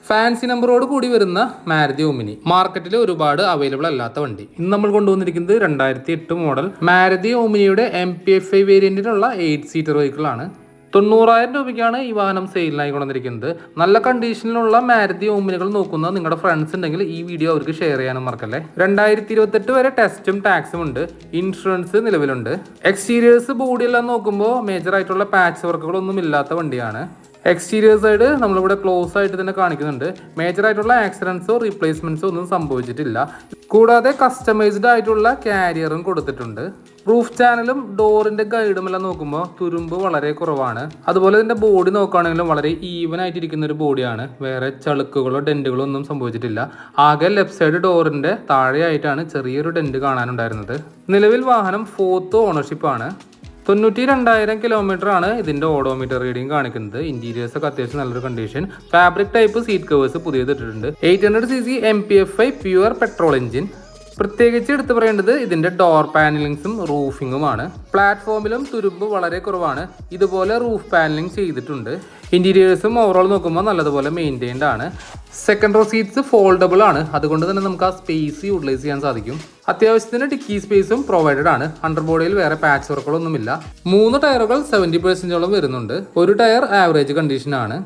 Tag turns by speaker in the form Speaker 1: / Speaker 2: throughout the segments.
Speaker 1: Fancy നമ്പറോട് കൂടി വരുന്ന Maruti Omni മാർക്കറ്റിൽ ഒരുപാട് അവൈലബിൾ അല്ലാത്ത വണ്ടി. ഇന്ന് നമ്മൾ കൊണ്ടുവന്നിരിക്കുന്നത് 2008 മോഡൽ മാരുതി ഓമിനിയുടെ MPFI വേരിയന്റിലുള്ള 8 സീറ്റർ വെഹിക്കിൾ ആണ്. 90,000 രൂപയ്ക്കാണ് ഈ വാഹനം സെയിലിനായി കൊണ്ടിരിക്കുന്നത്. നല്ല കണ്ടീഷനിലുള്ള മാരുതി ഓമിനികൾ നോക്കുന്ന നിങ്ങളുടെ ഫ്രണ്ട്സ് ഉണ്ടെങ്കിൽ ഈ വീഡിയോ അവർക്ക് ഷെയർ ചെയ്യാനും മറക്കല്ലേ. 2028 വരെ ടെസ്റ്റും ടാക്സും ഉണ്ട്. ഇൻഷുറൻസ് നിലവിലുണ്ട്. എക്സ്റ്റീരിയേഴ്സ് ബോഡിയെല്ലാം നോക്കുമ്പോൾ മേജർ ആയിട്ടുള്ള പാച്ച് വർക്കുകളൊന്നും ഇല്ലാത്ത വണ്ടിയാണ്. എക്സ്റ്റീരിയർ സൈഡ് നമ്മളിവിടെ ക്ലോസ് ആയിട്ട് തന്നെ കാണിക്കുന്നുണ്ട്. മേജർ ആയിട്ടുള്ള ആക്സിഡൻസോ റീപ്ലേസ്മെന്റ്സോ ഒന്നും സംഭവിച്ചിട്ടില്ല. കൂടാതെ കസ്റ്റമൈസ്ഡ് ആയിട്ടുള്ള കാരിയറും കൊടുത്തിട്ടുണ്ട്. റൂഫ് ചാനലും ഡോറിന്റെ ഗൈഡും എല്ലാം നോക്കുമ്പോൾ തുരുമ്പ് വളരെ കുറവാണ്. അതുപോലെ ഇതിന്റെ ബോഡി നോക്കുകയാണെങ്കിലും വളരെ ഈവൻ ആയിട്ടിരിക്കുന്ന ഒരു ബോഡിയാണ്. വേറെ ചളുക്കുകളോ ഡെന്റുകളോ ഒന്നും സംഭവിച്ചിട്ടില്ല. ആകെ ലെഫ്റ്റ് സൈഡ് ഡോറിന്റെ താഴെയായിട്ടാണ് ചെറിയൊരു ഡെന്റ് കാണാനുണ്ടായിരുന്നത്. നിലവിൽ വാഹനം 4th ഓണർഷിപ്പ് ആണ്. 92,000 കിലോമീറ്റർ ആണ് ഇതിന്റെ ഓഡോമീറ്റർ റീഡിംഗ് കാണിക്കുന്നത്. ഇന്റീരിയേഴ്സ് ഒക്കെ അത്യാവശ്യം നല്ലൊരു condition. Fabric type seat covers പുതിയത് ഇട്ടിട്ടുണ്ട്. 800cc MPFI pure petrol engine. പ്രത്യേകിച്ച് എടുത്തു പറയേണ്ടത് ഇതിന്റെ ഡോർ പാനലിങ്സും റൂഫിങ്ങുമാണ്. പ്ലാറ്റ്ഫോമിലും തുരുമ്പ് വളരെ കുറവാണ്. ഇതുപോലെ റൂഫ് പാനലിംഗ് ചെയ്തിട്ടുണ്ട്. ഇന്റീരിയേഴ്സും ഓവറോൾ നോക്കുമ്പോൾ നല്ലതുപോലെ മെയിൻറ്റൈൻഡ് ആണ്. സെക്കൻഡ് റോ സീറ്റ്സ് ഫോൾഡബിൾ ആണ്. അതുകൊണ്ട് തന്നെ നമുക്ക് ആ സ്പേസ് യൂട്ടിലൈസ് ചെയ്യാൻ സാധിക്കും. അത്യാവശ്യത്തിന് ഡിക്കി സ്പേസും പ്രൊവൈഡഡ് ആണ്. അണ്ടർ ബോഡിയിൽ വേറെ പാച്ച് വർക്കുകളൊന്നുമില്ല. 3 ടയറുകൾ 70% വരുന്നുണ്ട്. ഒരു ടയർ ആവറേജ് കണ്ടീഷനാണ്.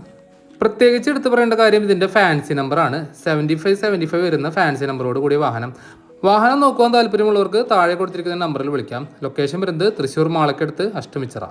Speaker 1: പ്രത്യേകിച്ച് എടുത്തു പറയേണ്ട കാര്യം ഇതിന്റെ ഫാൻസി നമ്പറാണ്. 7575 വരുന്ന ഫാൻസി നമ്പറോട് കൂടിയ വാഹനം നോക്കുവാൻ താല്പര്യമുള്ളവർക്ക് താഴെ കൊടുത്തിരിക്കുന്ന നമ്പറിൽ വിളിക്കാം. ലൊക്കേഷൻ വരുന്നത് തൃശ്ശൂർ മാളക്കടുത്ത് അഷ്ടമിച്ചിറ.